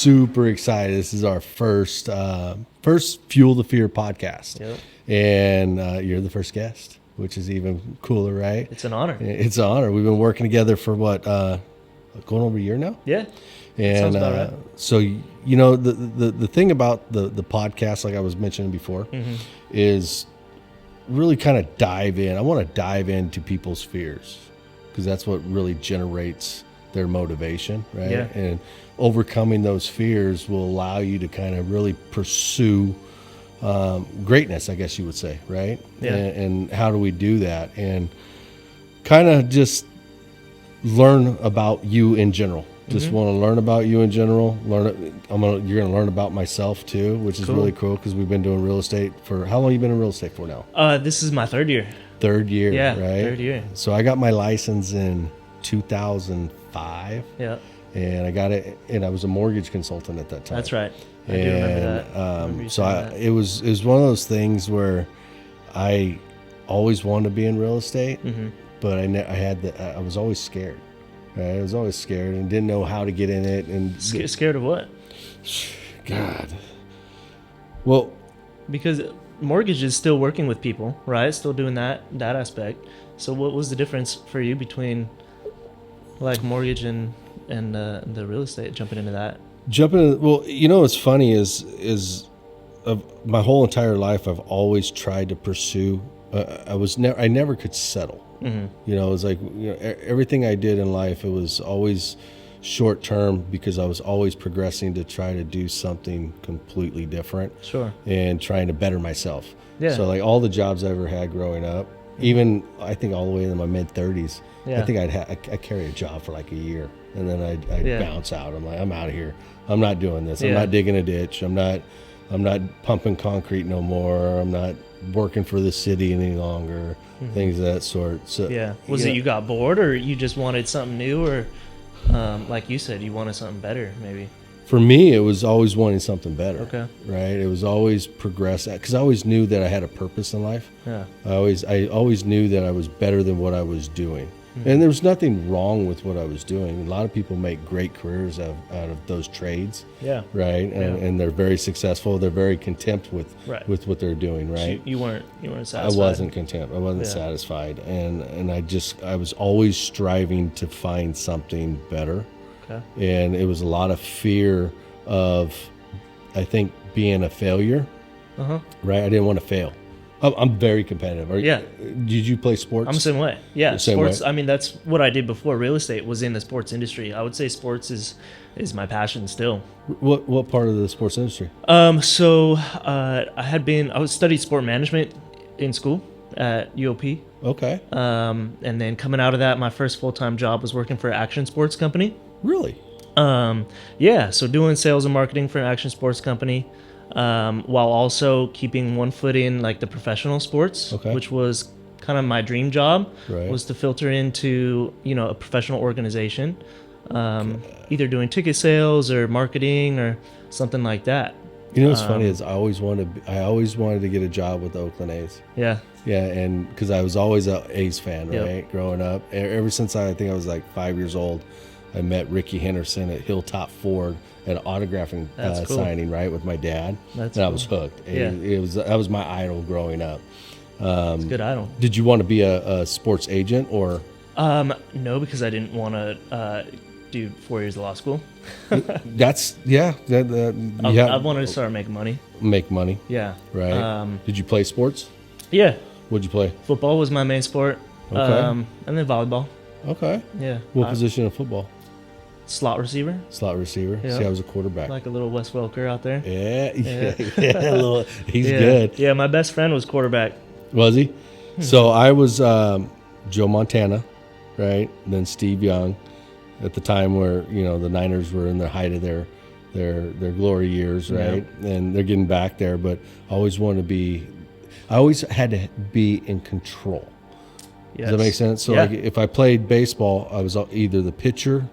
super excited. This is our first Fuel the Fear podcast. Yep. And you're the first guest, which is even cooler, right? It's an honor. It's an honor. We've been working together for what, going over a year now? Yeah. And sounds about right. So, the thing about the podcast, like I was mentioning before, is really kind of dive in. I want to dive into people's fears because that's what really generates their motivation, right? Yeah. And overcoming those fears will allow you to kind of really pursue greatness, I guess you would say, right? Yeah. And how do we do that? And kind of just learn about you in general. Just want to learn about you in general. You're going to learn about myself too, which is really cool because we've been doing real estate for how long? You been in real estate for now? This is my third year. Third year, Yeah, right? third year. So I got my license in 2005. Yeah, And I got it, and I was a mortgage consultant at that time. that's right. I do remember that. I remember you saying that. It was one of those things where I always wanted to be in real estate, but I was always scared. Right? I was always scared and didn't know how to get in it. And Scared of what? God. Well, Because mortgage is still working with people, right? Still doing that aspect. So what was the difference for you between like mortgage and the real estate, jumping into that? well, what's funny is my whole entire life I've always tried to pursue. I never could settle. It was like everything I did in life, it was always short term because I was always progressing to try to do something completely different. Sure. And trying to better myself. Yeah. So like all the jobs I ever had growing up, even I think all the way in my mid 30s, Yeah. I think I carried a job for like a year and then I'd bounce out. I'm like, I'm out of here. I'm not doing this. I'm Yeah. not digging a ditch. I'm not pumping concrete no more. I'm not working for the city any longer. Things of that sort. So Yeah. Was it you got bored, or you just wanted something new, or like you said, you wanted something better, maybe? For me, it was always wanting something better. Okay. Right. It was always progress because I always knew that I had a purpose in life. Yeah. I always knew that I was better than what I was doing. And there was nothing wrong with what I was doing. A lot of people make great careers out of those trades. Yeah. Right. And they're very successful. They're very content with Right. with what they're doing. Right. You weren't I satisfied. wasn't content. I wasn't Yeah. satisfied. And I was always striving to find something better. Okay. And it was a lot of fear of, I think, being a failure. Right. I didn't want to fail. I'm very competitive. Yeah. Did you play sports? I'm the same way. Yeah, The same sports. way? I mean, that's what I did before real estate was in the sports industry. I would say sports is my passion still. What part of the sports industry? So I studied sport management in school at UOP. Okay. And then coming out of that, my first full-time job was working for an action sports company. Really? Yeah, so doing sales and marketing for an action sports company, while also keeping one foot in like the professional sports, Okay. which was kind of my dream job, Right. was to filter into, a professional organization, either doing ticket sales or marketing or something like that. What's funny is I always wanted to get a job with the Oakland A's. Yeah. Yeah, and because I was always a A's fan, Yep. right? Growing up, ever since I think I was like 5 years old, I met Ricky Henderson at Hilltop Ford at an autographing That's cool. signing, right, with my dad. That's and I cool. was hooked. Yeah. That was my idol growing up. It's a good idol. Did you want to be a sports agent or? No, because I didn't want to do 4 years of law school. That's yeah. I wanted to start making money. Make money, Yeah. right? Did you play sports? Yeah. What'd you play? Football was my main sport. Okay. And then volleyball. Okay. Yeah. What position in football? Slot receiver. Slot receiver. Yeah. See, I was a quarterback. Like a little Wes Welker out there. Yeah. He's Yeah. good. Yeah, my best friend was quarterback. Was he? So I was Joe Montana, right? And then Steve Young, at the time where the Niners were in the height of their glory years, right? And they're getting back there, but I always had to be in control. Yes. Does that make sense? So Yeah. like if I played baseball, I was either the pitcher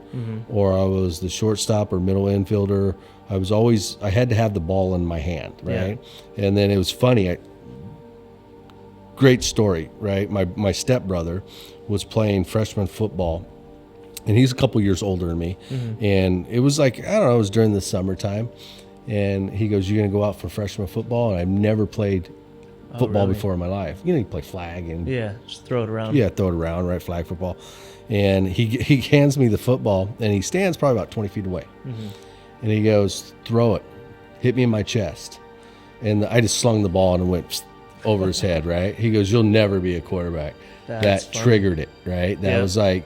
or I was the shortstop or middle infielder. I had to have the ball in my hand, right? And then it was funny. Great story, right? My stepbrother was playing freshman football and he's a couple years older than me. And it was like, I don't know, it was during the summertime. And he goes, "You're going to go out for freshman football?" And I've never played football really? before in my life. You know, you play flag and Just throw it around. throw it around, right? Flag football. And he hands me the football, and he stands probably about 20 feet away. And he goes, "Throw it. Hit me in my chest." And I just slung the ball and it went over his head, right? He goes, "You'll never be a quarterback." That's that funny. triggered it, right? That was like,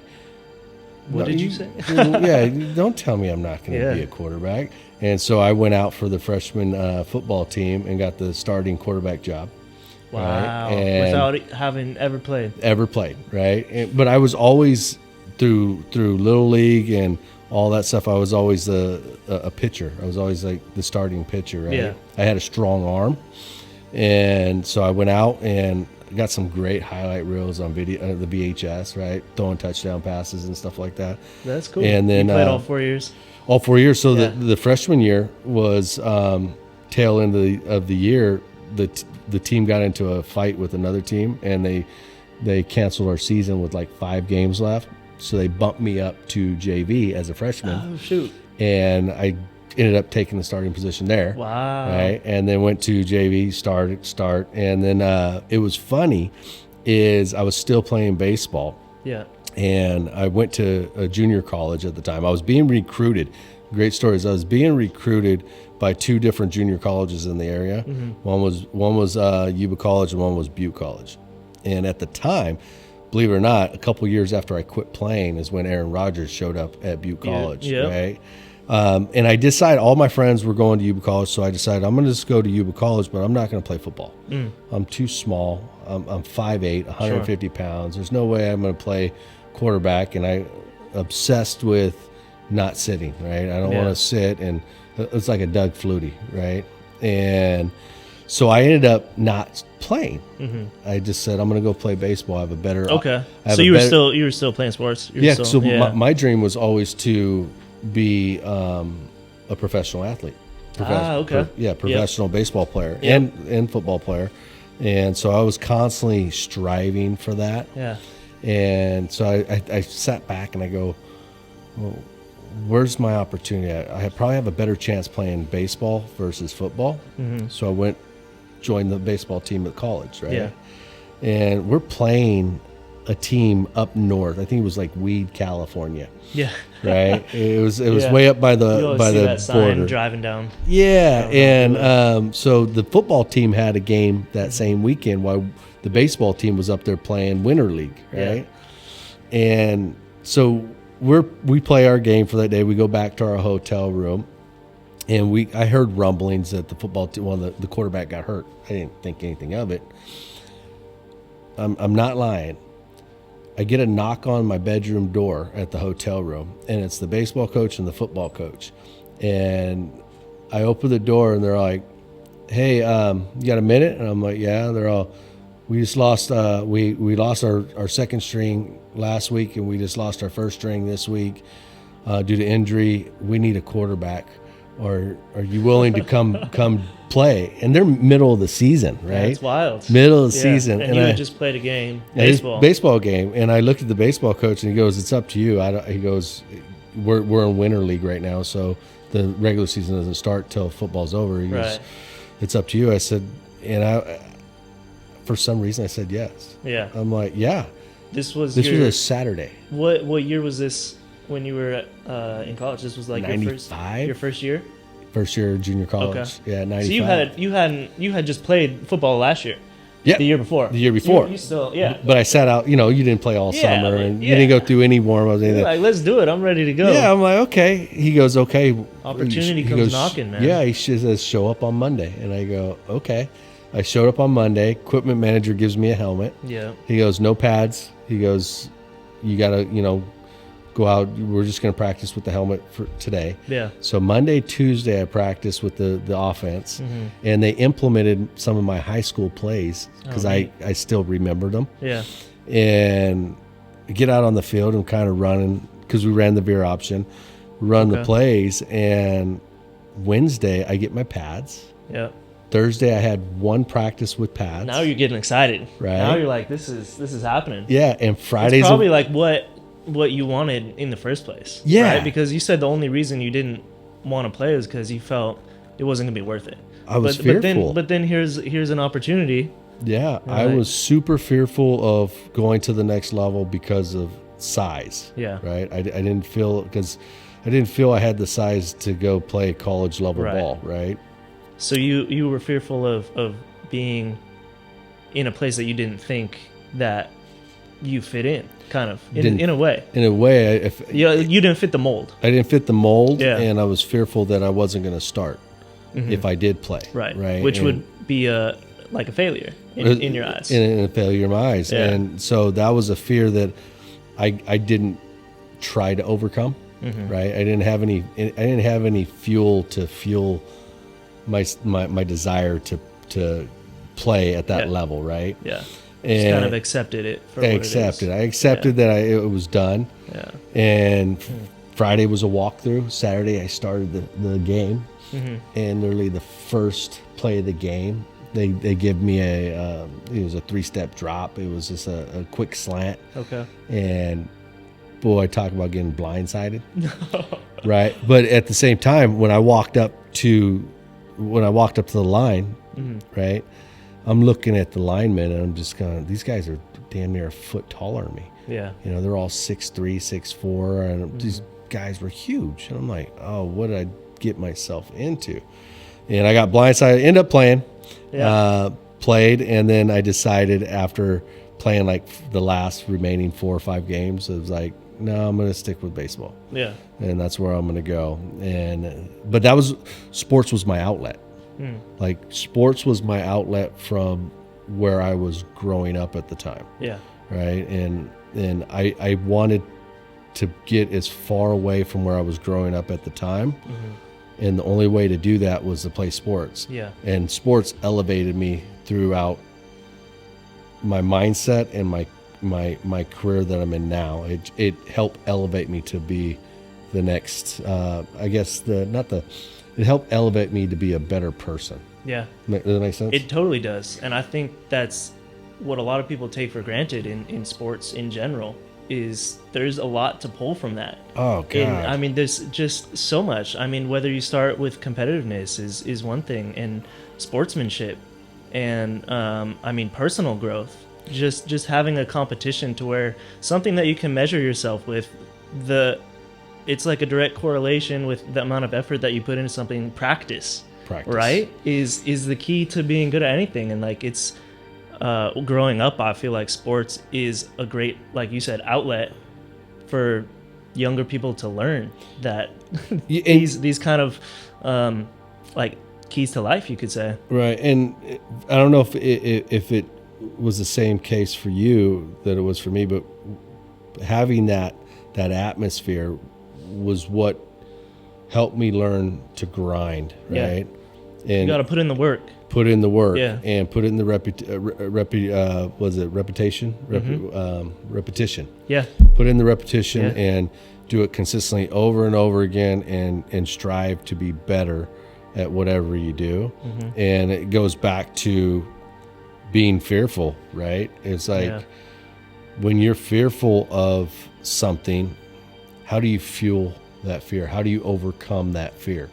What did you say? yeah, don't tell me I'm not going to Yeah. be a quarterback. And so I went out for the freshman football team and got the starting quarterback job. Wow. Right? And Without having ever played. right? But I was always through little league and all that stuff. I was always a pitcher. I was always like the starting pitcher, right? Yeah. I had a strong arm, and so I went out and got some great highlight reels on video, the VHS, right? Throwing touchdown passes and stuff like that. That's cool. And then you played all 4 years. All 4 years. So Yeah. the freshman year was tail end of the year. The team got into a fight with another team, and they canceled our season with like 5 games left. So they bumped me up to JV as a freshman, Oh, shoot. and I ended up taking the starting position there. Wow. Right, and then went to JV, start, and then it was funny, is I was still playing baseball, Yeah. and I went to a junior college at the time. I was being recruited. Great stories. I was being recruited by 2 different junior colleges in the area. One was Yuba College, and one was Butte College. And at the time, believe it or not, a couple years after I quit playing is when Aaron Rodgers showed up at Butte College. Yeah. Right. And I decided, all my friends were going to Yuba College, so I decided I'm going to just go to Yuba College, but I'm not going to play football. I'm too small. I'm 5'8", 150 pounds. There's no way I'm going to play quarterback, and I obsessed with not sitting, right? I don't want to sit, and it's like a Doug Flutie, right? And so I ended up not playing. I just said, I'm going to go play baseball. I have a better Okay. I have So a you were better- still playing sports. You were yeah. still- So my dream was always to be a professional athlete. Okay. Professional baseball player Yep. and football player, and so I was constantly striving for that. Yeah. And so I sat back and I go, well, where's my opportunity? I probably have a better chance playing baseball versus football. So I went, joined the baseball team at college, right? Yeah. And we're playing a team up north. I think it was like Weed, California, Yeah. right? It was Yeah. way up by You the always see that sign border. driving down. Yeah, I don't know and so the football team had a game that same weekend while the baseball team was up there playing Winter League, right? And so we play our game for that day. We go back to our hotel room, and I heard rumblings that the football team, the quarterback got hurt. I didn't think anything of it. I'm not lying. I get a knock on my bedroom door at the hotel room, and it's the baseball coach and the football coach. And I open the door, and they're like, "Hey, you got a minute?" And I'm like, "Yeah." They're all, "We just lost. We lost our second string last week, and we just lost our first string this week due to injury. We need a quarterback. Or are you willing to come play?" And they're middle of the season, right? That's wild. Middle of the season, And you I had just played a game, this baseball. baseball game, and I looked at the baseball coach, and he goes, "It's up to you." He goes, "We're in Winter League right now, so the regular season doesn't start till football's over." He goes, Right. "It's up to you." I said, and I, for some reason, I said yes. Yeah. I'm like, "Yeah." This was This your, was a Saturday. what year was this when you were in college? This was like 95? your first year? First year of junior college. Okay. Yeah, 95. So you had just played football last year. Yeah. The year before. The year before. You still But But I sat out. You didn't play all Yeah, summer, but- and you yeah. didn't go through any warm-ups. you're Anything. like, let's do it. I'm ready to go. Yeah, I'm like, okay. He goes, okay. Opportunity He comes goes, knocking, man. Yeah, he says, show up on Monday. And I go, okay. I showed up on Monday. Equipment manager gives me a helmet. Yeah. He goes, no pads. He goes, you got to, go out. We're just going to practice with the helmet for today. Yeah. So Monday, Tuesday, I practiced with the offense. Mm-hmm. And they implemented some of my high school plays because Oh, neat. I still remembered them. Yeah. And get out on the field and kind of running because we ran the veer option, run the Okay. plays. And Wednesday I get my pads. Yeah. Thursday I had one practice with pads. Now you're getting excited. Right. Now you're like, this is happening. Yeah, and It's Fridays probably like what you wanted in the first place. Yeah. Right? Because you said the only reason you didn't want to play is because you felt it wasn't going to be worth it. I was fearful. But then here's an opportunity. Yeah, I Right. was super fearful of going to the next level because of size. Yeah. Right. I didn't feel I had the size to go play college level Right. ball. Right. So you were fearful of being in a place that you didn't think that you fit in, kind of, in a way. In a way, You didn't fit the mold. I didn't fit the mold, Yeah. and I was fearful that I wasn't going to start if I did play. Right. Right. Which And- would be a failure in your eyes. in a failure in my eyes. Yeah. And so that was a fear that I didn't try to overcome. Mm-hmm. Right. I didn't have any fuel to fuel my desire to play at that Yeah. level. Right. Yeah. And Just kind of accepted it for I what accepted. it I accepted that it was done. is. Yeah. And Friday was a walkthrough. Saturday I started the game. Mm-hmm. And literally the first play of the game, they give me it was a 3-step drop. It was just a quick slant, Okay. and boy, talk about getting blindsided, right? But at the same time, when I walked up to the line, right, I'm looking at the linemen and I'm just going, these guys are damn near a foot taller than me. Yeah. You know, they're all 6'3", 6'4", and these guys were huge. And I'm like, oh, what did I get myself into? And I got blindsided, ended up playing, played, and then I decided after playing like the last remaining 4 or 5 games, it was like, no, I'm going to stick with baseball. Yeah. And that's where I'm going to go. But sports was my outlet. Like sports was my outlet from where I was growing up at the time. Yeah. Right. And I wanted to get as far away from where I was growing up at the time. And the only way to do that was to play sports. Yeah. And sports elevated me throughout my mindset and my career that I'm in now. It helped elevate me to be the next, it helped elevate me to be a better person. Yeah. Does that make sense? It totally does. And I think that's what a lot of people take for granted in sports in general, is there's a lot to pull from that. Oh, God. And, I mean, there's just so much. I mean, whether you start with competitiveness is one thing, and sportsmanship, and I mean, personal growth. Just having a competition to where something that you can measure yourself with, it's like a direct correlation with the amount of effort that you put into something. Practice. Right, is the key to being good at anything. And like, it's growing up, I feel like sports is a great, like you said, outlet for younger people to learn that these kind of like keys to life, you could say. Right. And I don't know if it was the same case for you that it was for me, but having that atmosphere was what helped me learn to grind, right? Yeah. And you got to put in the work. Put in the work, Yeah. and put in the repetition? Repetition. Yeah. Put in the repetition, Yeah. and do it consistently over and over again, and strive to be better at whatever you do. And it goes back to being fearful, right? It's like, Yeah. when you're fearful of something, how do you fuel that fear? How do you overcome that fear,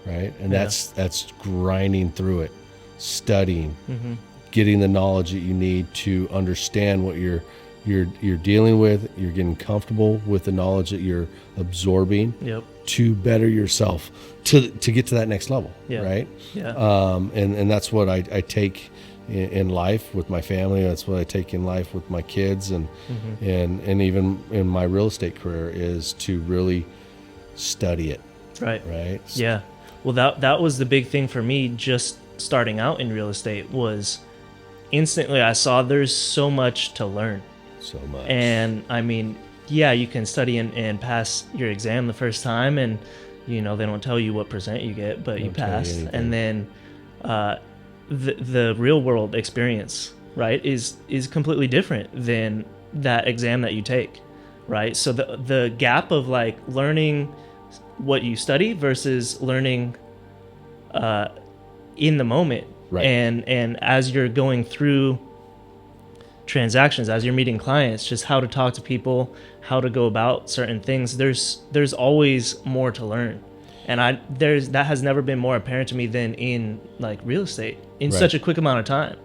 right? And Yeah. that's grinding through it, studying, Mm-hmm. getting the knowledge that you need to understand what you're dealing with. You're getting comfortable with the knowledge that you're absorbing Yep. to better yourself to get to that next level, Yeah. right? Yeah. And that's what I take in life with my family. That's what I take in life with my kids, and even in my real estate career, is to really study it. Right. Right. Yeah. Well, that was the big thing for me, just starting out in real estate, was instantly I saw there's so much to learn. So much. And I mean, yeah, you can study and pass your exam the first time, and they don't tell you what percent you get, but you Don't tell you pass. anything. And then the real world experience, right, is completely different than that exam that you take, right? So the gap of like learning what you study versus learning in the moment, Right. and as you're going through transactions, as you're meeting clients, just how to talk to people, how to go about certain things. There's always more to learn, and that has never been more apparent to me than in like real estate in Right. such a quick amount of time.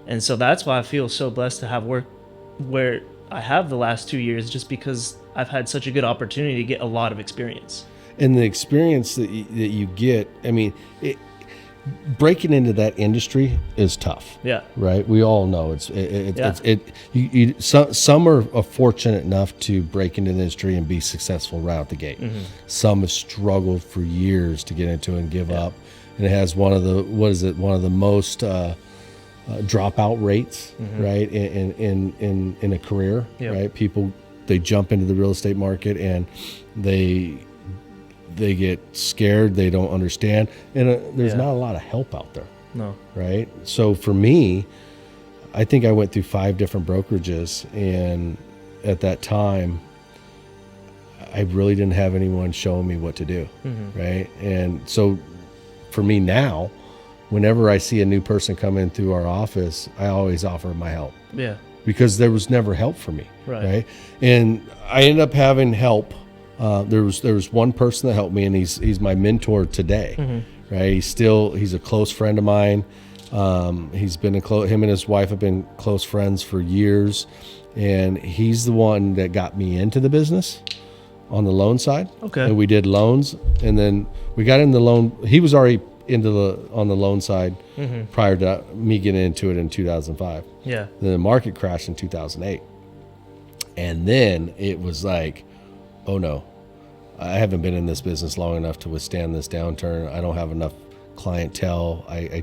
And so that's why I feel so blessed to have work where I have the last 2 years, just because I've had such a good opportunity to get a lot of experience. And the experience that you get, I mean, breaking into that industry is tough. Yeah. Right. We all know some are fortunate enough to break into the industry and be successful right out the gate. Mm-hmm. Some have struggled for years to get into it and give up. And it has one of the most dropout rates, right, in a career. Yep. Right. People, they jump into the real estate market and they get scared, they don't understand, and there's not a lot of help out there. No. Right. So for me, I think I went through 5 different brokerages, and at that time I really didn't have anyone showing me what to do. Right. And so for me now, whenever I see a new person come in through our office, I always offer my help. Yeah. Because there was never help for me. Right. And I ended up having help. There was one person that helped me, and he's my mentor today. Right. He's a close friend of mine. He's been him and his wife have been close friends for years, and he's the one that got me into the business on the loan side. Okay. And we did loans, and then we got in the loan. He was already on the loan side prior to me getting into it in 2005. Yeah. Then the market crashed in 2008, and then it was like, oh no, I haven't been in this business long enough to withstand this downturn. I don't have enough clientele. I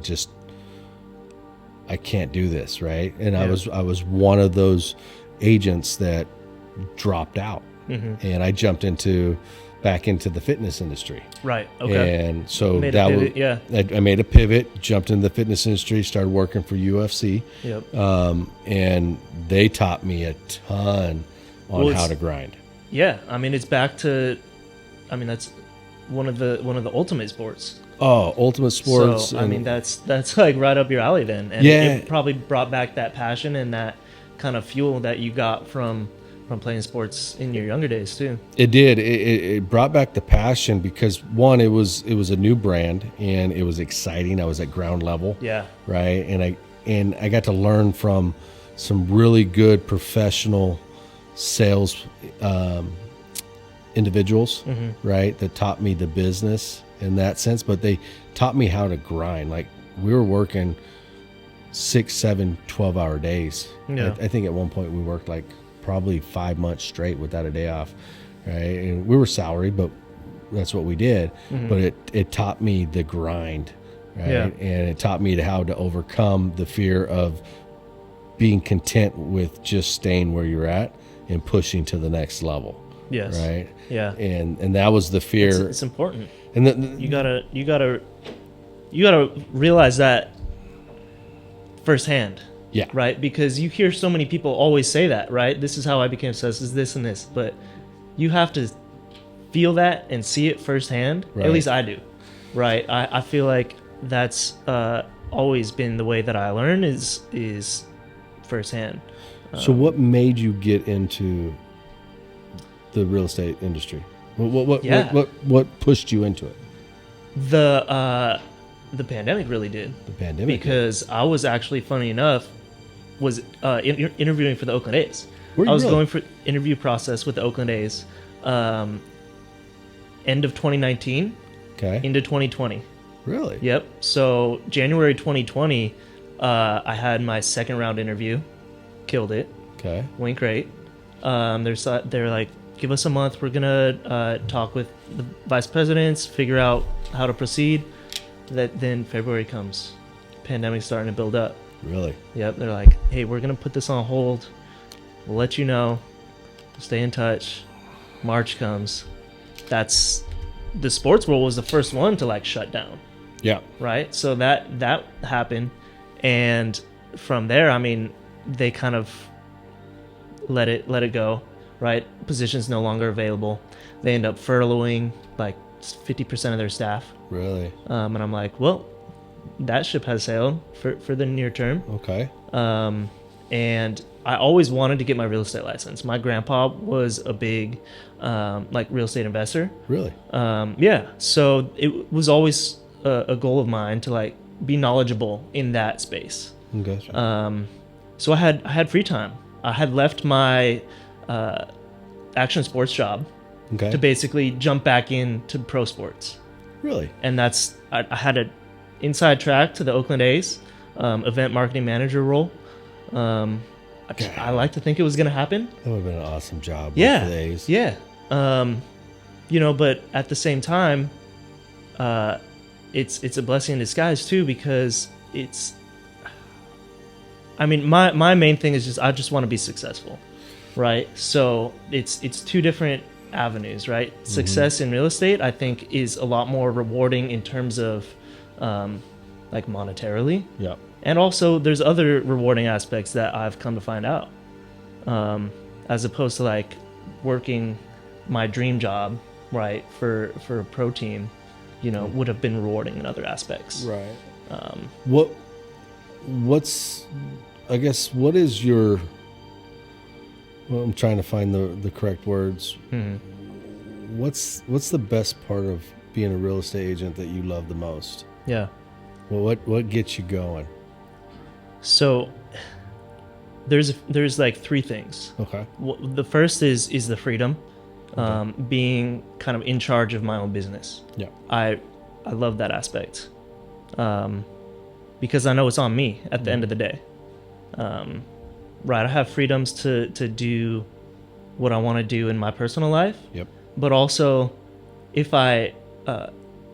can't do this, right? And I was one of those agents that dropped out, and I jumped back into the fitness industry. Right. Okay. And so Made a pivot, I made a pivot, jumped into the fitness industry, started working for UFC. Yep. And they taught me a ton on how to grind. Yeah. I mean, it's back to, I mean, that's one of the ultimate sports. Oh, ultimate sports. So, I mean, that's like right up your alley then. And it probably brought back that passion and that kind of fuel that you got from playing sports in your younger days too. It did. It brought back the passion because one, it was a new brand and it was exciting. I was at ground level. Yeah. Right. And I got to learn from some really good professional sales individuals, right, that taught me the business in that sense, but they taught me how to grind. Like we were working 6, 7, 12-hour days. Yeah. I think at one point we worked like probably 5 months straight without a day off, right? And we were salary, but that's what we did. But it taught me the grind, right? Yeah. And it taught me how to overcome the fear of being content with just staying where you're at and pushing to the next level. Yes. Right. Yeah. And that was the fear. It's important. And You gotta realize that firsthand. yeah. Right? Because you hear so many people always say that, right? This is how I became obsessed, is this and this. But you have to feel that and see it firsthand. Right. At least I do. Right? I feel like that's always been the way that I learn is firsthand. So what made you get into the real estate industry? What pushed you into it? The pandemic really did. The pandemic. Because I was actually, funny enough, was interviewing for the Oakland A's. Were you I was really? going for interview process with the Oakland A's, end of 2019 Okay. into 2020. Really? Yep. So January 2020, I had my second round interview, killed it, Okay. went great. They're like, give us a month. We're gonna talk with the vice presidents, figure out how to proceed. Then February comes, pandemic's starting to build up. Really? Yep, they're like, hey, we're gonna put this on hold. We'll let you know. We'll stay in touch. March comes. That's the sports world was the first one to like shut down, Yeah. right? So that happened, and from there, I mean, they kind of let it go, right? Positions no longer available. They end up furloughing like 50% of their staff. Really? And I'm like, well, that ship has sailed for the near term. Okay. and I always wanted to get my real estate license. My grandpa was a big like real estate investor. Really? Yeah, so it was always a goal of mine to like be knowledgeable in that space. Gotcha. So I had free time. I had left my action sports job Okay. to basically jump back into pro sports, Really? and that's I had an inside track to the Oakland A's event marketing manager role. I like to think it was going to happen. That would have been an awesome job. Yeah, For the A's. yeah. But at the same time, it's a blessing in disguise too, because it's. I mean, my main thing is I just want to be successful, right? So it's two different avenues, right? Mm-hmm. Success in real estate, I think, is a lot more rewarding in terms of, like monetarily. Yeah. And also, there's other rewarding aspects that I've come to find out, as opposed to like working my dream job, right, for a pro team, would have been rewarding in other aspects. Right. What's I guess what is your? Well, I'm trying to find the correct words. Mm-hmm. What's the best part of being a real estate agent that you love the most? Yeah. Well, what gets you going? So there's like three things. Okay. The first is the freedom, being kind of in charge of my own business. Yeah. I love that aspect, because I know it's on me at the end of the day. Right. I have freedoms to do what I want to do in my personal life. Yep. But also, if I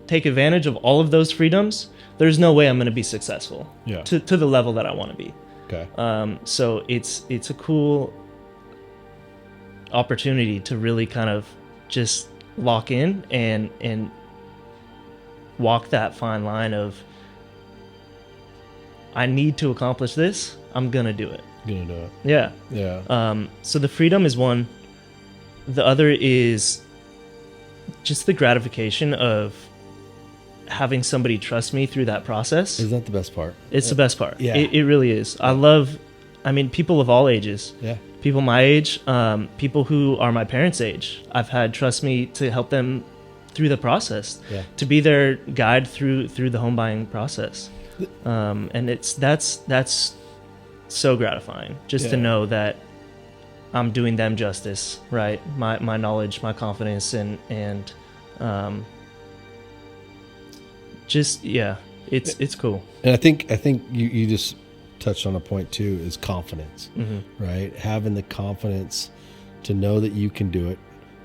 take advantage of all of those freedoms, there's no way I'm going to be successful. Yeah. To the level that I want to be. Okay. So it's a cool opportunity to really kind of just lock in and walk that fine line of, I need to accomplish this, I'm gonna do it. Gonna do it. Yeah. Yeah. So the freedom is one. The other is just the gratification of having somebody trust me through that process. Is that the best part? It's the best part. Yeah. It really is. I love, people of all ages. Yeah. People my age, people who are my parents' age, I've had trust me to help them through the process, to be their guide through the home buying process. And that's so gratifying just to know that I'm doing them justice, right? My knowledge, my confidence, and it's cool. And I think you just touched on a point too, is confidence, right? Having the confidence to know that you can do it,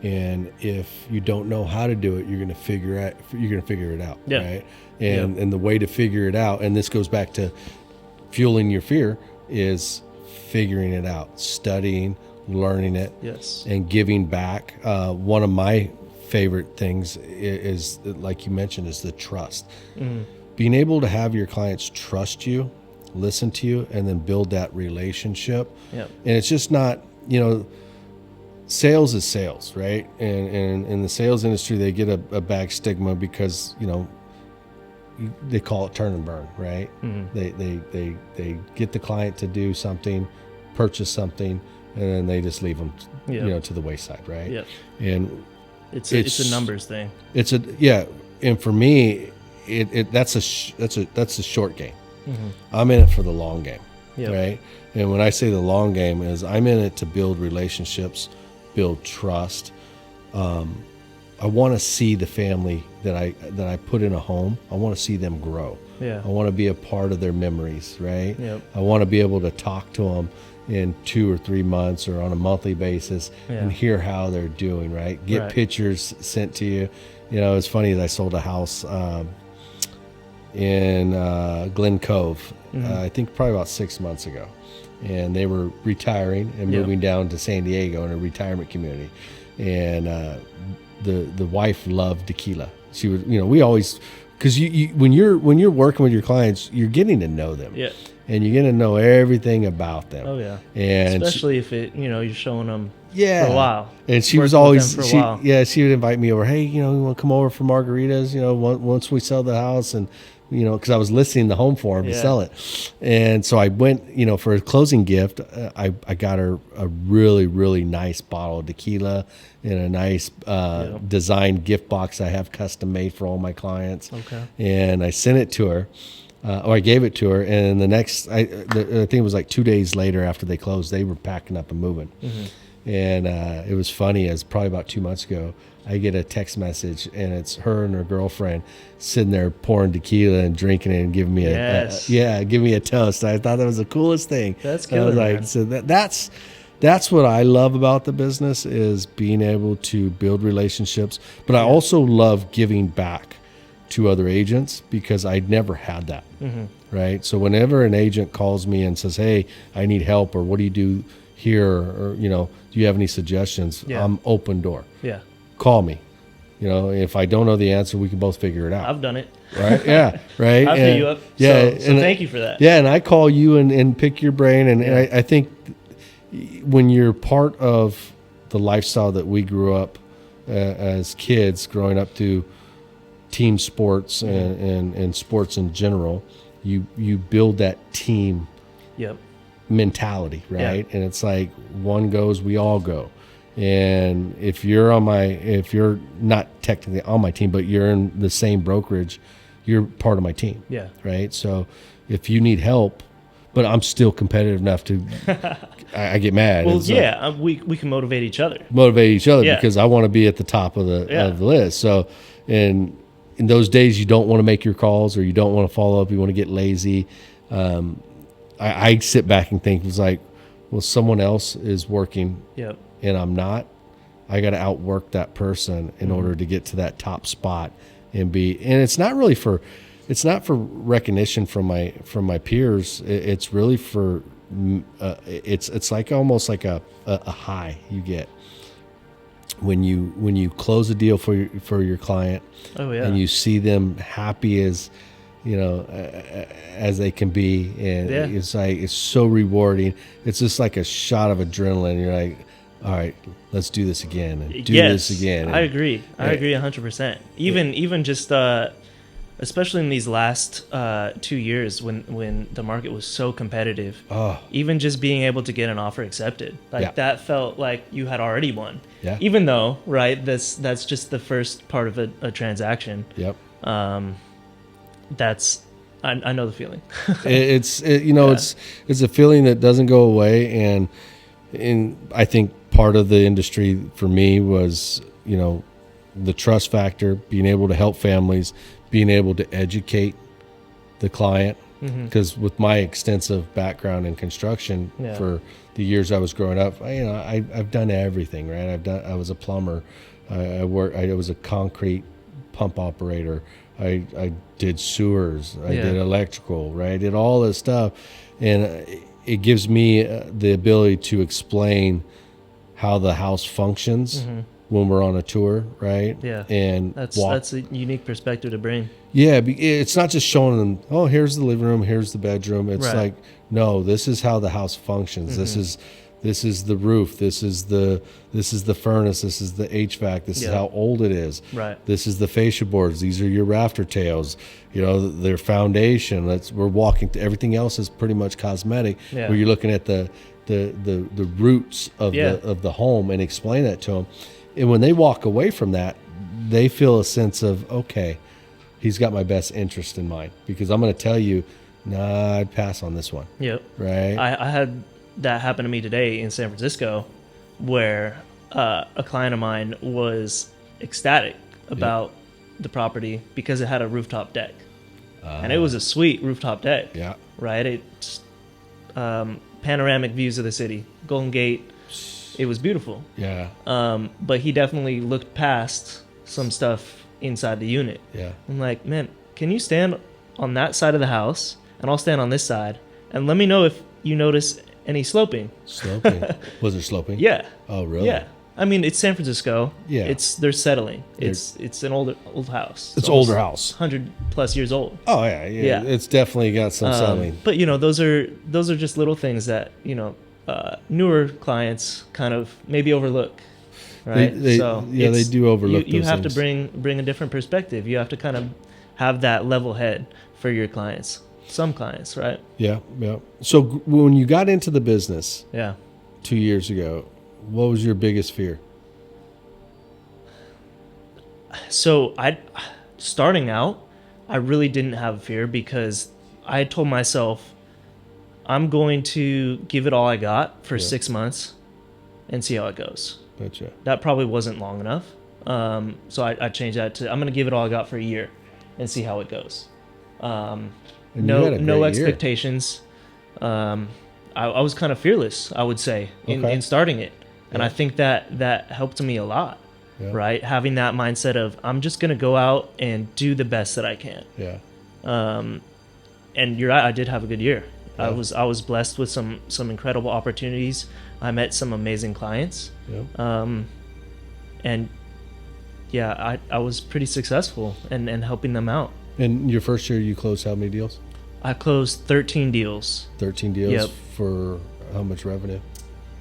and if you don't know how to do it, you're going to figure it out, right? And the way to figure it out, and this goes back to fueling your fear, is figuring it out, studying, learning it, and giving back. One of my favorite things is, like you mentioned, is the trust. Being able to have your clients trust you, listen to you, and then build that relationship. And it's just not, sales is sales, right? And in the sales industry, they get a bad stigma because, they call it turn and burn, right? They get the client to do something, purchase something, and then they just leave them, to the wayside, right? And it's a numbers thing. And for me, that's a short game. I'm in it for the long game, right? And when I say the long game, is I'm in it to build relationships, build trust. I want to see the family that I put in a home. I want to see them grow. I want to be a part of their memories, right? I want to be able to talk to them in 2 or 3 months or on a monthly basis and hear how they're doing, right? Get pictures sent to you. It's funny that I sold a house in Glen Cove, I think probably about 6 months ago. And they were retiring and moving down to San Diego in a retirement community. And the wife loved tequila. She was, we always, because when you're working with your clients, you're getting to know them. And you're getting to know everything about them. Oh yeah. And especially if you're showing them for a while. And she was always she would invite me over. Hey, you want to come over for margaritas? Once we sell the house, and because I was listing the home for him to Yeah. sell it. And so I went, for a closing gift, I got her a really, really nice bottle of tequila in a nice designed gift box I have custom made for all my clients. Okay. And I sent it to her, or I gave it to her. And the next, I think it was like 2 days later after they closed, they were packing up and moving. And it was funny, as probably about 2 months ago, I get a text message, and it's her and her girlfriend sitting there pouring tequila and drinking it and giving me give me a toast. I thought that was the coolest thing. That's I was killer, like, man. so that's what I love about the business, is being able to build relationships. But I also love giving back to other agents, because I never had that. Right. So whenever an agent calls me and says, "Hey, I need help," or "What do you do here?" or do you have any suggestions? Yeah. I'm open door. Yeah. Call me. If I don't know the answer, we can both figure it out. I've done it. Right? Yeah. Right. I've hit you up. Yeah. So thank you for that. Yeah. And I call you and pick your brain. And Yeah. I think when you're part of the lifestyle that we grew up as kids, growing up to team sports and sports in general, you build that team Yep. mentality, right? And it's like, one goes, we all go. And if you're not technically on my team, but you're in the same brokerage, you're part of my team. Yeah. Right. So if you need help, but I'm still competitive enough to, I get mad. Well, It's like, yeah, we can motivate each other. motivate each other, Yeah. because I want to be at the top of the Yeah. list. So, and in those days, you don't want to make your calls, or you don't want to follow up. You want to get lazy. I sit back and think, it's like, well, someone else is working Yep. and I'm not. I got to outwork that person in order to get to that top spot and it's not really it's not for recognition from my peers. It's really for, it's like almost like a high you get when you close a deal for your client. Oh yeah. And you see them happy as as they can be, and Yeah. it's like, it's so rewarding. It's just like a shot of adrenaline. You're like, all right, let's do this again, and do this again. I agree. I agree 100%. Even just especially in these last 2 years when the market was so competitive. Oh. Even just being able to get an offer accepted, that felt like you had already won. Yeah. Even though, right, that's just the first part of a transaction. Yep. I know the feeling. It's a feeling that doesn't go away, and I think part of the industry for me was the trust factor, being able to help families, being able to educate the client, because with my extensive background in construction for the years I was growing up, I've done everything, right? I was a plumber, I was a concrete pump operator, I did sewers, I did electrical, right? I did all this stuff, and it gives me the ability to explain how the house functions when we're on a tour, right? Yeah. And that's a unique perspective to bring. Yeah, it's not just showing them, oh, here's the living room, here's the bedroom. It's Right. like, no, this is how the house functions. This is the roof. This is the furnace. This is the HVAC. This is how old it is. Right. This is the fascia boards. These are your rafter tails. Their foundation. We're walking. Everything else is pretty much cosmetic. Yeah. Where you're looking at the roots of the home and explain that to them. And when they walk away from that, they feel a sense of, okay, he's got my best interest in mind, because I'm going to tell you, nah, I'd pass on this one. Yep. Right. I had that happen to me today in San Francisco, where a client of mine was ecstatic about the property because it had a rooftop deck, and it was a sweet rooftop deck. Yeah. Right. It's panoramic views of the city, Golden Gate. It was beautiful. Yeah. But he definitely looked past some stuff inside the unit. Yeah. I'm like, man, can you stand on that side of the house, and I'll stand on this side, and let me know if you notice any sloping. Sloping. Was there sloping? Yeah. Oh, really? Yeah. I mean, it's San Francisco. Yeah. They're settling. It's an old house. It's older house. 100+ years old. Oh yeah. Yeah. It's definitely got some settling. But those are just little things that newer clients kind of maybe overlook. Right. They do overlook You those have things. to bring a different perspective. You have to kind of have that level head for your clients, some clients, right? Yeah. Yeah. So when you got into the business Yeah. 2 years ago, what was your biggest fear? So starting out, I really didn't have fear because I told myself, I'm going to give it all I got for 6 months and see how it goes. Gotcha. That probably wasn't long enough. So I changed that to, I'm going to give it all I got for a year and see how it goes. And you had a No great year. expectations. I was kind of fearless, I would say, in starting it. And I think that helped me a lot, right? Having that mindset of, I'm just going to go out and do the best that I can. Yeah. And you're right, I did have a good year. I was blessed with some incredible opportunities. I met some amazing clients. Yeah. And yeah, I was pretty successful in helping them out. And your first year, you closed how many deals? I closed 13 deals. 13 deals. Yep. For how much revenue?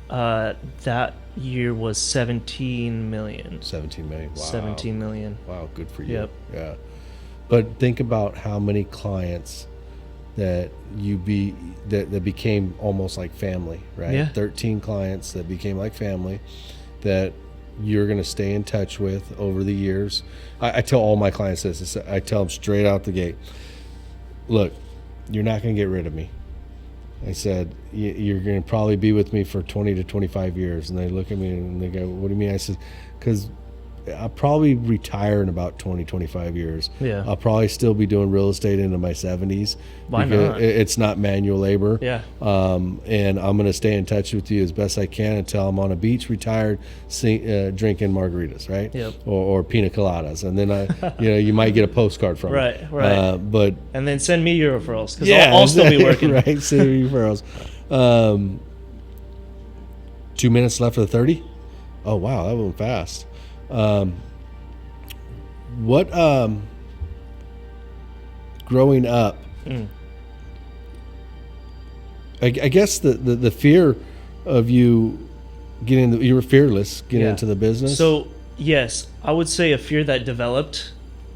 That year was 17 million. 17 million. Wow. 17 million. Wow, good for you. Yep. Yeah. But think about how many clients that that became almost like family, right? Yeah. 13 clients that became like family that you're going to stay in touch with over the years. I tell all my clients this. I tell them straight out the gate, look, you're not going to get rid of me. I said, you're going to probably be with me for 20 to 25 years. And they look at me and they go, what do you mean? I said, because I'll probably retire in about 20, 25 years. Yeah. I'll probably still be doing real estate into my 70s. Why because not? It's not manual labor. Yeah. And I'm going to stay in touch with you as best I can until I'm on a beach, retired, drinking margaritas, right? Yep. Or pina coladas. And then you might get a postcard from Right, me. right. But And then send me your referrals because I'll still be working. Right, send me referrals. 2 minutes left of the 30. Oh wow, that went fast. Growing up, I guess the fear of you you were fearless getting into the business. So yes, I would say a fear that developed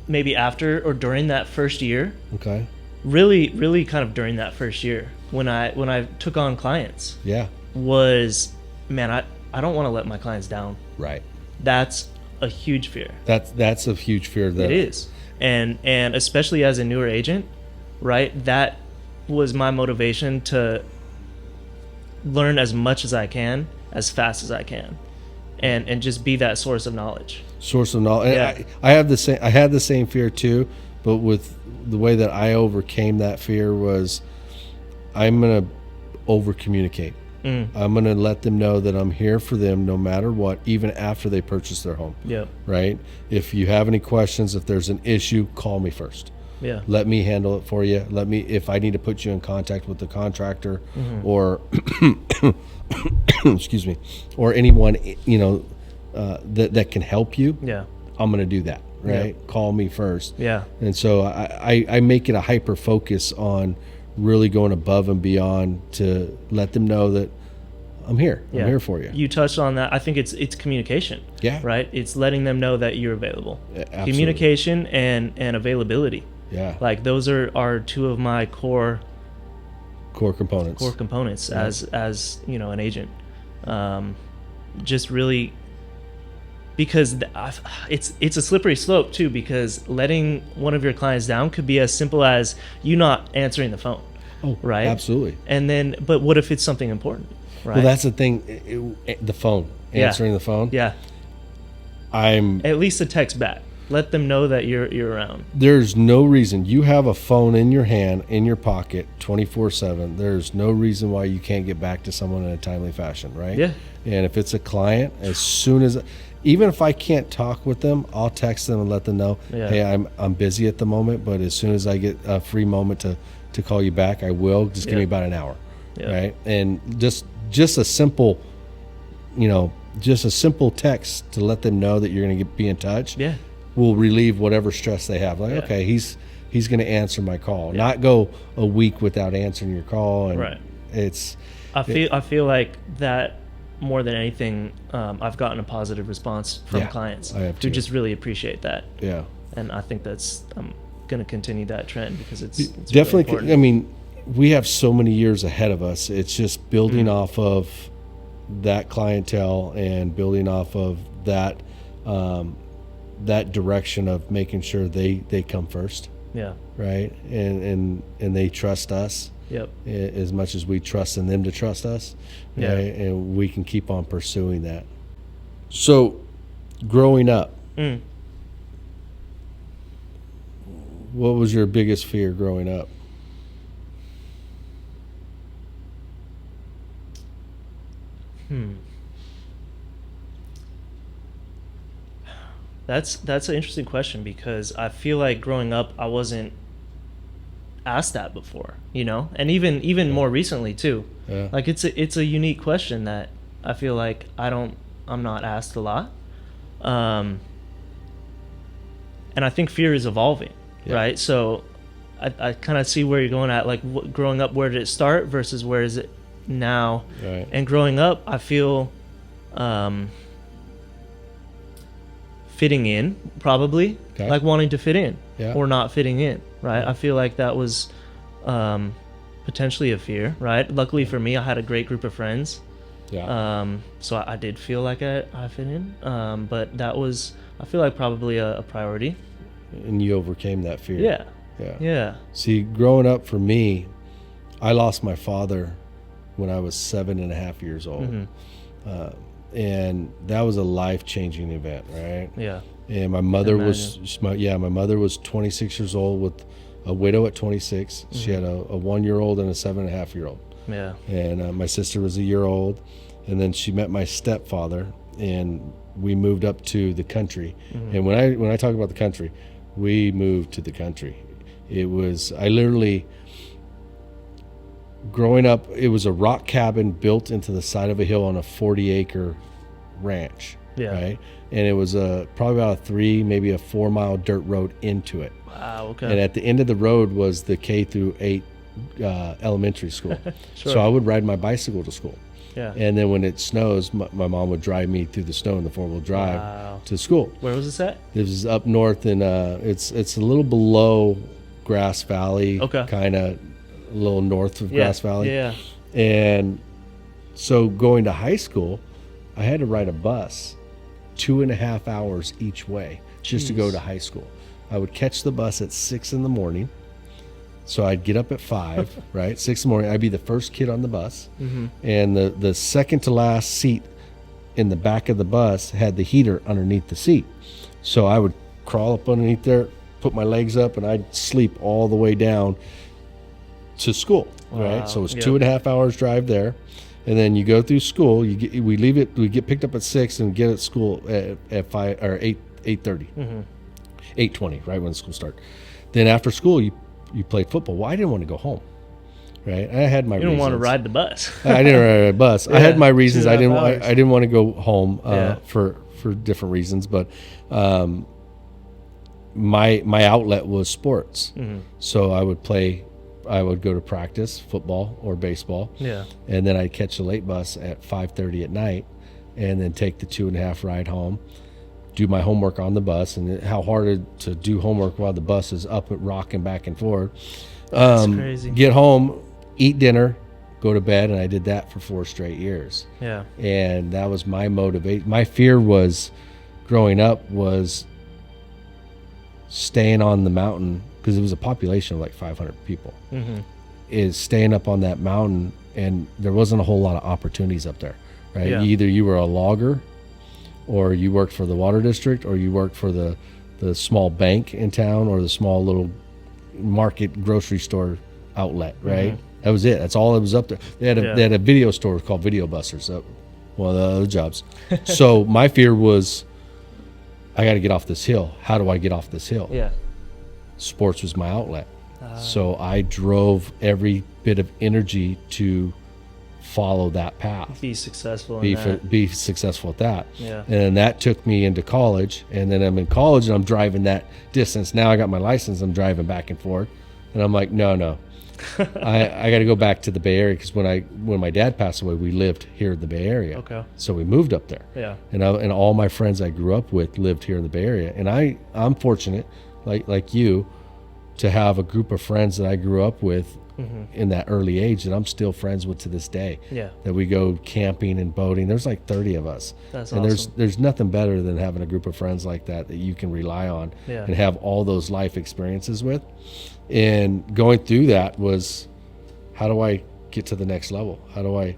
maybe after or during that first year. Okay. Really kind of during that first year when I took on clients. Yeah. Was, man, I don't want to let my clients down. Right. That's a huge fear. That's a huge fear. It is. And especially as a newer agent, right? That was my motivation to learn as much as I can, as fast as I can, and just be that source of knowledge. Source of knowledge. Yeah. I had the same fear too, but with the way that I overcame that fear was I'm gonna over communicate. I'm going to let them know that I'm here for them no matter what, even after they purchase their home. Yep. Right? If you have any questions, if there's an issue, call me first. Yeah. Let me handle it for you. If I need to put you in contact with the contractor or, excuse me, or anyone, that can help you. Yeah. I'm going to do that. Right? Yep. Call me first. Yeah. And so I make it a hyper focus on really going above and beyond to let them know that I'm here. Yeah. I'm here for you. You touched on that. I think it's communication. Yeah. Right? It's letting them know that you're available. Absolutely. Communication and availability. Yeah. Like those are two of my core components. Yeah. as an agent. Just really, because it's a slippery slope too, because letting one of your clients down could be as simple as you not answering the phone. Oh, right. Absolutely. And then, but what if it's something important? Right. Well, that's the thing. The phone, answering the phone. Yeah. I'm at least a text back. Let them know that you're around. There's no reason you have a phone in your hand, in your pocket, 24/7. There's no reason why you can't get back to someone in a timely fashion, right? Yeah. And if it's a client, as soon as, even if I can't talk with them, I'll text them and let them know, hey, I'm busy at the moment, but as soon as I get a free moment to call you back, I will. Just give me about an hour, right? And just a simple, just a simple text to let them know that you're going to be in touch. Yeah. Will relieve whatever stress they have. Like, okay, he's going to answer my call. Not go a week without answering your call. And right. I feel like that more than anything, I've gotten a positive response from clients I have who too. just really appreciate that. Yeah. And I think that's going to continue that trend because it's Definitely. really important. I mean, we have so many years ahead of us. It's just building off of that clientele and building off of that that direction of making sure they come first, Yeah. right? And they trust us Yep. as much as we trust in them to trust us, Yeah. right? And we can keep on pursuing that. So, growing up, Mm. what was your biggest fear growing up? That's an interesting question because I feel like growing up I wasn't asked that before, and even more recently too. Yeah. Like it's a unique question that I feel like I'm not asked a lot. And I think fear is evolving, Yeah. right? So I kind of see where you're going at, like growing up, where did it start versus where is it now? Right. And growing up, I feel fitting in, probably, Okay. like wanting to fit in Yeah. or not fitting in, right? I feel like that was potentially a fear, right? Luckily for me, I had a great group of friends. Yeah. So I did feel like I fit in, but that was, I feel like, probably a priority. And you overcame that fear. Yeah. Yeah. Yeah. See, growing up for me, I lost my father when I was 7.5 years old. Mm-hmm. And that was a life-changing event, right? Yeah. And my mother my mother was 26 years old with a widow at 26. Mm-hmm. She had a 1-year-old and a 7.5-year-old. Yeah. And my sister was a year old. And then she met my stepfather, and we moved up to the country. Mm-hmm. And when I talk about the country, we moved to the country. I literally, growing up, it was a rock cabin built into the side of a hill on a 40-acre ranch. Yeah. Right. And it was probably about a 3, maybe a 4-mile dirt road into it. Wow. Okay. And at the end of the road was the K through 8 elementary school. Sure. So I would ride my bicycle to school. Yeah. And then when it snows, my mom would drive me through the snow in the 4-wheel drive Wow. to school. Where was this at? This is up north, and it's a little below Grass Valley. Okay. Kind of a little north of Grass Valley. Yeah. And so going to high school, I had to ride a bus 2.5 hours each way just to go Jeez. to high school. I would catch the bus at 6 in the morning. So I'd get up at 5, right? 6 in the morning. I'd be the first kid on the bus. Mm-hmm. And the second to last seat in the back of the bus had the heater underneath the seat. So I would crawl up underneath there, put my legs up, and I'd sleep all the way down to school, Wow. right? So it was Yep. 2.5 hours drive there. And then you go through school, we get picked up at 6 and get at school at 5 or 8:30. Mm-hmm. 8:20, right when school started. Then after school, you played football. Well, I didn't want to go home, right? I had my You don't reasons. want to ride the bus. I didn't ride a bus. I Yeah, had my reasons. I 2.5 hours. didn't want to go home Yeah. for different reasons, but my outlet was sports. Mm-hmm. So I would go to practice football or baseball, Yeah. and then I'd catch the late bus at 5:30 at night, and then take the 2.5 ride home. Do my homework on the bus, and how hard to do homework while the bus is up and rocking back and forth. That's crazy. Get home, eat dinner, go to bed, and I did that for 4 straight years. Yeah. And that was my motivation. My fear was, growing up, was staying on the mountain, because it was a population of like 500 people. Mm-hmm. Is staying up on that mountain, and there wasn't a whole lot of opportunities up there, right? Yeah. Either you were a logger, or you worked for the water district, or you worked for the small bank in town, or the small little market grocery store outlet, right? Mhm. That was it. That's all that was up there. They had Yeah. they had a video store called Video Busters, one of the other jobs. So my fear was, I got to get off this hill. How do I get off this hill? Yeah. Sports was my outlet. So I drove every bit of energy to follow that path, Be successful in that. be successful at that. Yeah. And then that took me into college, and then I'm in college and I'm driving that distance. Now I got my license, I'm driving back and forth, and I'm like, no, I got to go back to the Bay Area, because when my dad passed away, we lived here in the Bay Area. Okay. So we moved up there. Yeah. And all my friends I grew up with lived here in the Bay Area, and I'm fortunate, like you, to have a group of friends that I grew up with Mm-hmm. in that early age that I'm still friends with to this day. Yeah. That we go camping and boating. There's like 30 of us. That's and awesome. there's nothing better than having a group of friends like that you can rely on Yeah. and have all those life experiences with. And going through that was, how do I get to the next level? How do I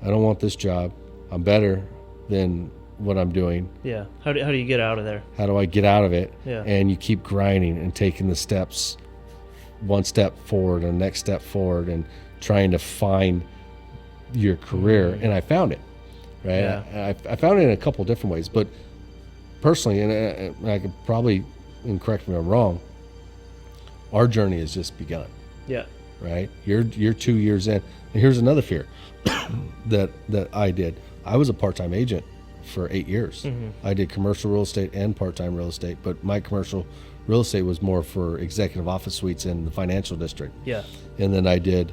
don't want this job. I'm better than what I'm doing. Yeah. How do you get out of there? How do I get out of it? Yeah. And you keep grinding and taking the steps, one step forward and the next step forward, and trying to find your career. And I found it, right? Yeah. I found it in a couple different ways, but personally, and I could probably, and correct me if I'm wrong, our journey has just begun, Yeah. right? You're 2 years in, and here's another fear that I did. I was a part-time agent for 8 years. I did commercial real estate and part-time real estate, but my commercial real estate was more for executive office suites in the financial district. Yeah. And then I did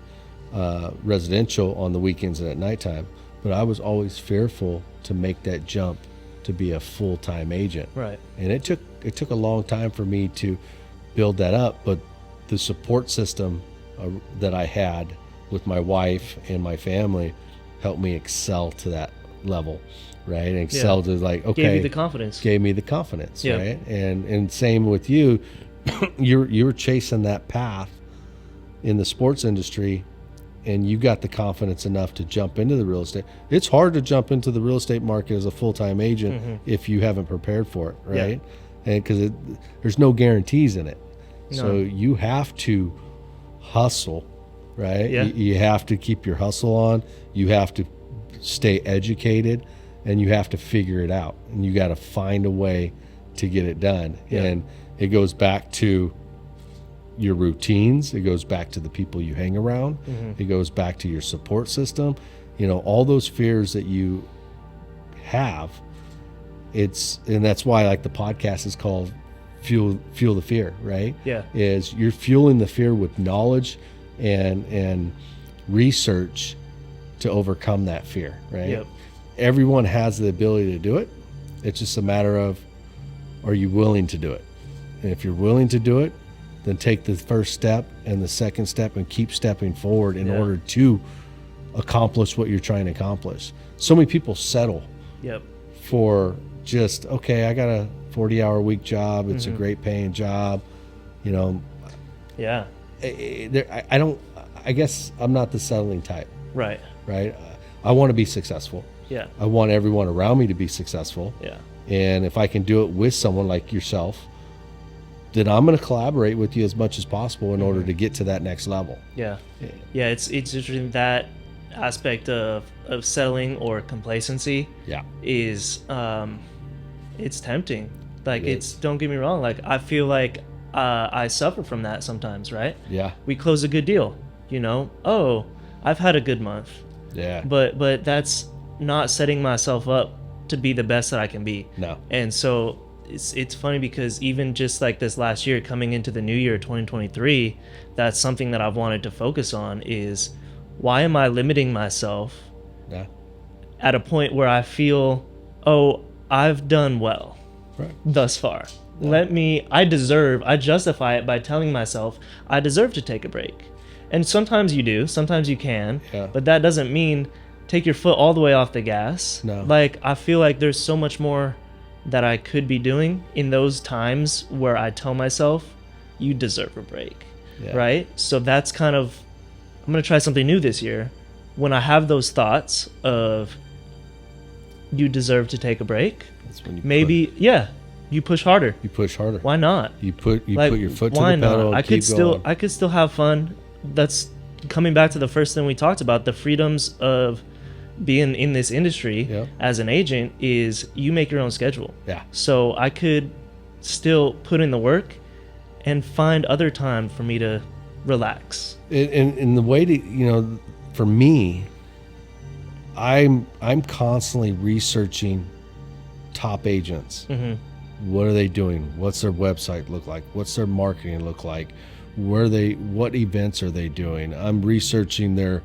residential on the weekends and at nighttime. But I was always fearful to make that jump to be a full-time agent. Right. And it took a long time for me to build that up. But the support system that I had with my wife and my family helped me excel to that level, right? And excel to like, okay, Gave you the confidence. gave me the confidence, Yeah. right? And same with you. you were chasing that path in the sports industry, and you got the confidence enough to jump into the real estate. It's hard to jump into the real estate market as a full-time agent if you haven't prepared for it, right? And because there's no guarantees in it. So No. you have to hustle, right? Yeah. You have to keep your hustle on. You have to stay educated, and you have to figure it out. And you got to find a way to get it done. Yeah. And it goes back to your routines. It goes back to the people you hang around. It goes back to your support system. You know, all those fears that you have. And that's why, like, the podcast is called Fuel the Fear, right? Yeah. Is you're fueling the fear with knowledge and research to overcome that fear, right? Yep. Everyone has the ability to do it. It's just a matter of, are you willing to do it? And if you're willing to do it, then take the first step and the second step and keep stepping forward in order to accomplish what you're trying to accomplish. So many people settle Yep. for just, okay, I got a 40-hour week job. It's a great paying job. You know, Yeah. I guess I'm not the settling type, Right. right? I want to be successful. Yeah. I want everyone around me to be successful. Yeah. And if I can do it with someone like yourself, then I'm going to collaborate with you as much as possible in order to get to that next level. Yeah. Yeah. It's interesting that aspect of settling or complacency Yeah. is it's tempting. Like, It it's, is. don't get me wrong, like, I feel like I suffer from that sometimes, right? Yeah. We close a good deal, you know, oh, I've had a good month, Yeah. but that's not setting myself up to be the best that I can be. No. And so it's funny because even just like this last year coming into the new year 2023, that's something that I've wanted to focus on is, why am I limiting myself Yeah. at a point where I feel, oh, I've done well Right. thus far. I justify it by telling myself I deserve to take a break. And sometimes you do, sometimes you can, Yeah. but that doesn't mean take your foot all the way off the gas. No. Like, I feel like there's so much more that I could be doing in those times where I tell myself, you deserve a break, Yeah. right? So that's kind of, I'm going to try something new this year. When I have those thoughts of, you deserve to take a break, That's when you maybe, you push harder. you push harder. Why not? You put your foot to why the pedal not? and I keep could still going. I could still have fun. That's coming back to the first thing we talked about, the freedoms of being in this industry Yeah. as an agent is you make your own schedule. Yeah. So I could still put in the work and find other time for me to relax. In the way to, you know, for me, I'm constantly researching top agents. Mhm. What are they doing? What's their website look like? What's their marketing look like? What events are they doing? I'm researching their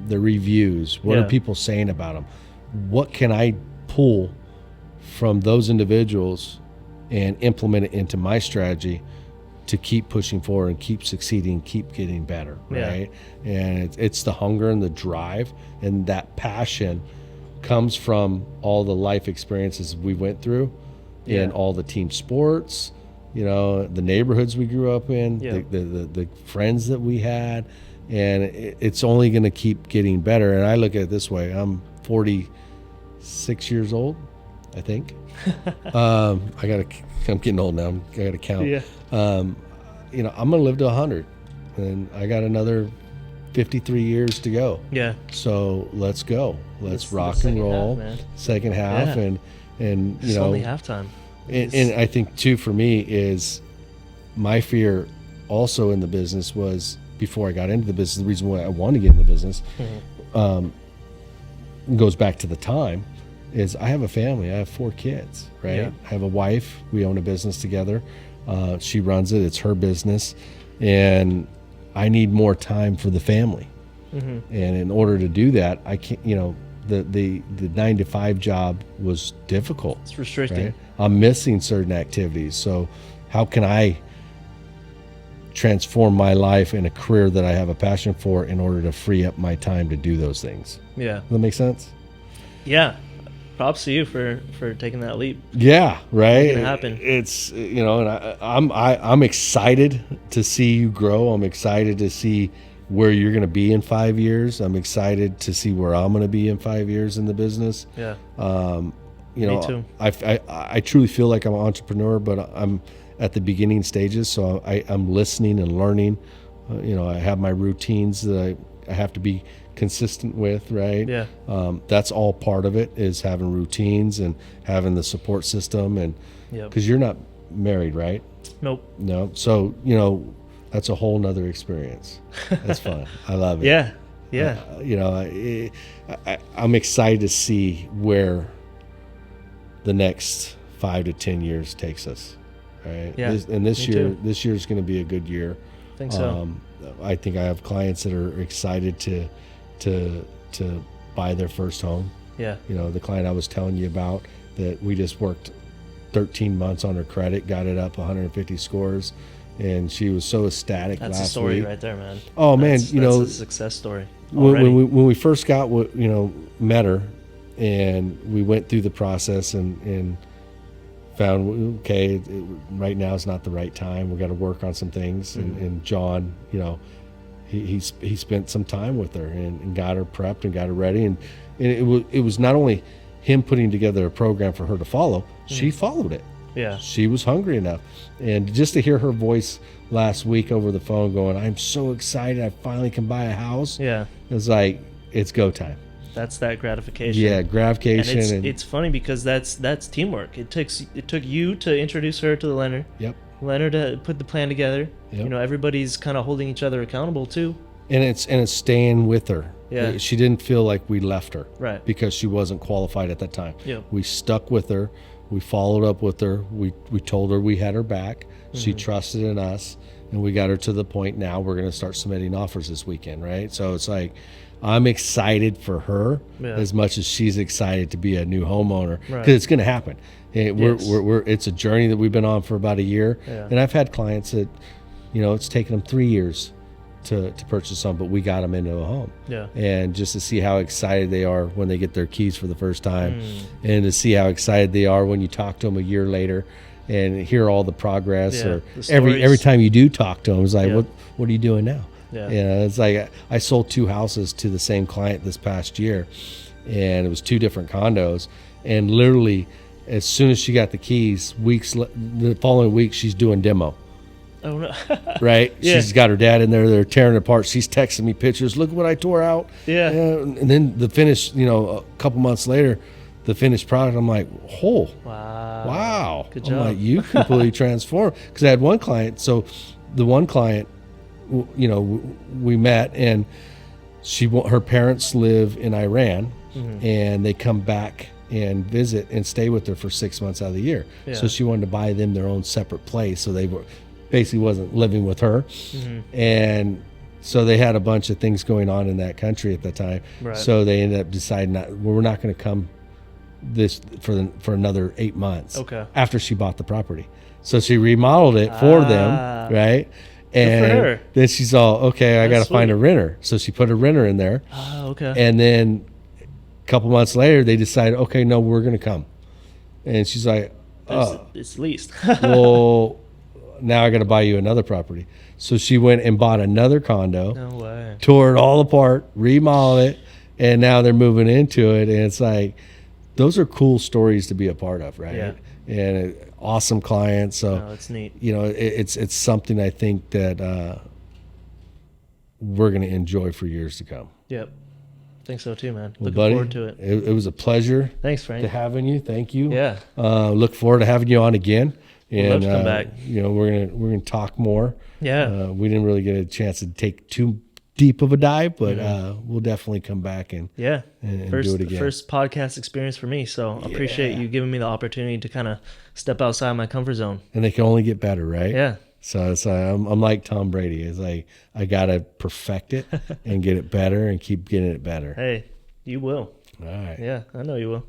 reviews. What Yeah. are people saying about them? What can I pull from those individuals and implement it into my strategy to keep pushing forward and keep succeeding, keep getting better, Yeah. right? And it's the hunger and the drive, and that passion comes from all the life experiences we went through Yeah. in all the team sports, the neighborhoods we grew up in, Yeah. the friends that we had, and it's only going to keep getting better. And I look at it this way: I'm 46 years old, I think. I'm getting old now. I got to count. Yeah. I'm going to live to 100, and I got another 53 years to go. Yeah. So let's go. Let's It's the rock and second roll. half, man. Second half, Yeah. and It's only halftime. and I think too for me is my fear also in the business was before I got into the business. The reason why I wanted to get in the business goes back to the time. Is I have a family. I have 4 kids, right? Yeah. I have a wife. We own a business together. She runs it. It's her business, and I need more time for the family. Mm-hmm. And in order to do that, I can't. The 9 to 5 job was difficult. It's restricting. Right? I'm missing certain activities. So, how can I transform my life in a career that I have a passion for in order to free up my time to do those things? Yeah. Does that make sense? Yeah. Props to you for taking that leap. Yeah, right. Making it happen. It's and I'm excited to see you grow. I'm excited to see where you're going to be in 5 years. I'm excited to see where I'm going to be in 5 years in the business. Yeah. Me too. I truly feel like I'm an entrepreneur, but I'm at the beginning stages, so I'm listening and learning. I have my routines that I have to be consistent with, right? Yeah. That's all part of it, is having routines and having the support system, and Yep. because you're not married, right? Nope. No, so that's a whole nother experience. That's fun. I love it. Yeah. Yeah. I'm excited to see where the next 5 to 10 years takes us, right? Yeah, This me year, too. this year is going to be a good year. I think so. I think I have clients that are excited to buy their first home. Yeah. The client I was telling you about that we just worked 13 months on her credit, got it up 150 scores, and she was so ecstatic That's a last story week. right there, man. Oh man, That's a success story. when we first got met her, and we went through the process and found right now is not the right time. We got to work on some things, and John, he spent some time with her and got her prepped and got her ready, and it was not only him putting together a program for her to follow, she followed it. Yeah. She was hungry enough. And just to hear her voice last week over the phone going, I'm so excited, I finally can buy a house. Yeah. It was like, it's go time. That's that gratification. Yeah, gratification. And it's funny because that's teamwork. It took you to introduce her to the lender. Yep. Lender to put the plan together. Yep. Everybody's kind of holding each other accountable too. And it's staying with her. Yeah. She didn't feel like we left her. Right. Because she wasn't qualified at that time. Yep. We stuck with her. We followed up with her. We told her we had her back. She trusted in us, and we got her to the point now we're going to start submitting offers this weekend, right? So it's like, I'm excited for her as much as she's excited to be a new homeowner, because it's going to happen. It's a journey that we've been on for about a year, and I've had clients that, it's taken them 3 years to purchase some, but we got them into a home. Yeah. And just to see how excited they are when they get their keys for the first time, and to see how excited they are when you talk to them a year later and hear all the progress, or every time you do talk to them, it's like, what are you doing now? Yeah. It's like I sold 2 houses to the same client this past year, and it was 2 different condos, and literally as soon as she got the keys, the following week she's doing demo. Oh no. Right? Yeah. She's got her dad in there, they're tearing it apart. She's texting me pictures, look what I tore out. Yeah. And then the finish, a couple months later, the finished product, I'm like, oh, wow. Good job. I'm like, you completely transformed. Because I had one client, so the one client, we met, and her parents live in Iran, and they come back and visit and stay with her for 6 months out of the year. Yeah. So she wanted to buy them their own separate place, so they basically wasn't living with her. And so they had a bunch of things going on in that country at the time. Right. So they ended up deciding we're not going to come for another 8 months. Okay. After she bought the property. So she remodeled it for Ah. them, right? And her. then she's all, okay, I got to That's find a sweet. renter. So she put a renter in there. Oh, okay. And then a couple months later, they decided, okay, no, we're going to come. And she's like, oh, It's leased. well, now I got to buy you another property. So she went and bought another condo, No way. tore it all apart, remodeled it, and now they're moving into it. And it's like, those are cool stories to be a part of, right? Yeah. And awesome clients. So, No, it's neat. you know, it's something I think that we're going to enjoy for years to come. Yep. I think so too, man. Well, Looking buddy, forward to it. It was a pleasure Thanks, to Frank. having you. Thank you. Yeah. Look forward to having you on again. We'd love And to come back. you know, we're gonna talk more. Yeah. We didn't really get a chance to take too deep of a dive, but Mm-hmm. we'll definitely come back and Yeah. and First, do it again. first podcast experience for me. So I appreciate Yeah. you giving me the opportunity to kind of step outside my comfort zone. And they can only get better, right? Yeah. So it's I'm like Tom Brady. It's like I gotta perfect it and get it better and keep getting it better. Hey, you will. All right. Yeah, I know you will.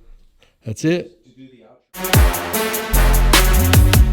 That's it. To do the outro.